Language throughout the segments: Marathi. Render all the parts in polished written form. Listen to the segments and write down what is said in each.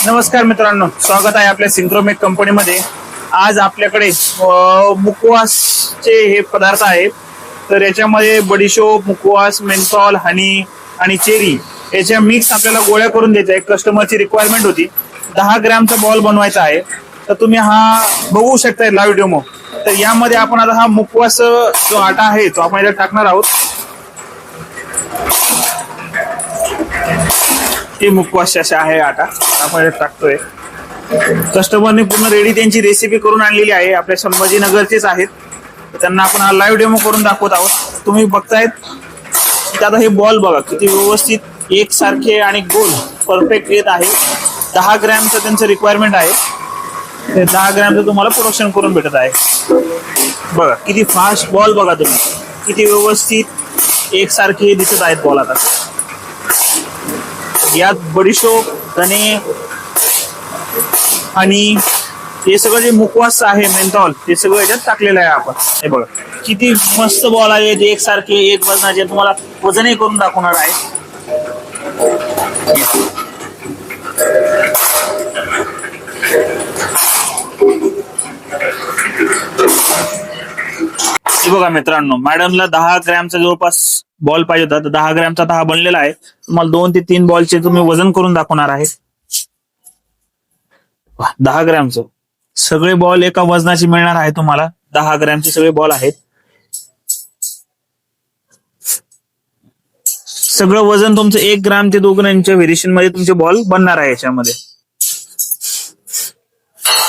नमस्कार मित्रांनो, स्वागत आहे आपल्या सिंक्रोमेक कंपनीमध्ये। आज आपल्याकडे मुखवासचे हे पदार्थ आहेत। तर याच्यामध्ये बडीशोप, मुखवास, मेंथॉल, हनी आणि चेरी याच्या मिक्स आपल्याला गोळ्या करून द्यायच्या आहे। कस्टमरची रिक्वायरमेंट होती, 10 ग्रॅमचा बॉल बनवायचा आहे। तर तुम्ही हा बघू शकताय लाईव्ह डेमो। तर यामध्ये आपण आता हा मुखवास जो आटा आहे तो आपण याच्यात टाकणार आहोत। हे मुखवास असे आहे आटा आपण टाकतोय। कस्टमरने पूर्ण रेडी त्यांची रेसिपी करून आणलेली आहे, आपल्या संभाजीनगरचेच आहेत। त्यांना आपण हा लाईव्ह डेमो करून दाखवत आहोत। तुम्ही बघतायत आता हे बॉल बघा किती व्यवस्थित एकसारखे आणि गोल परफेक्ट येत आहे। 10 ग्रॅमचं त्यांचं रिक्वायरमेंट आहे, ते 10 ग्रॅमचं तुम्हाला प्रोडक्शन करून भेटत आहे। बघा किती फास्ट बॉल, बघा तुम्ही किती व्यवस्थित एकसारखे दिसत आहेत बॉल। आता यात बडीशोप, धने आणि हे सगळं जे मुखवास आहे, मेंथॉल, ते सगळं याच्यात टाकलेलं आहे आपण। हे बघा किती मस्त बॉल आहे, जे एकसारखे एक वजनाचे, तुम्हाला वजनही करून दाखवणार आहे। बघा मित्रांनो, मॅडमला 10 ग्रॅमचा जवळपास बॉल पाहिजे होता, तर 10 ग्रॅमचा हा बनलेला आहे। तुम्हाला 2 ते 3 बॉलचे तुम्ही वजन करून दाखवणार आहे। 10 ग्रॅमचं सगळे बॉल एका वजनाची मिळणार आहे तुम्हाला। 10 ग्रॅमचे सगळे बॉल आहेत। सगळं वजन तुमचं 1 ग्रॅम ते 2 ग्रॅमच्या व्हेरिएशन मध्ये तुमचे बॉल बनणार आहे याच्यामध्ये।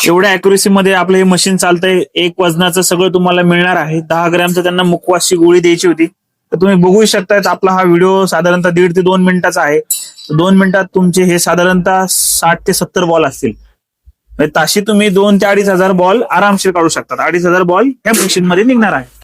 एवढ्या अॅक्युरेसी मध्ये आपलं हे मशीन चालतंय। एक वजनाचं सगळं तुम्हाला मिळणार आहे। 10 ग्रॅमचं त्यांना मुखवासची गोळी द्यायची होती, तर तुम्ही बघू शकताय आपला हा व्हिडिओ साधारणतः 1.5 ते 2 मिनिटाचा आहे। 2 मिनिटात तुमचे हे साधारणतः 60 ते 70 बॉल असतील। ताशी तुम्ही 2 ते 2,500 बॉल आरामशीर काढू शकता। 2,500 बॉल ह्या मशीन मध्ये निघणार आहे।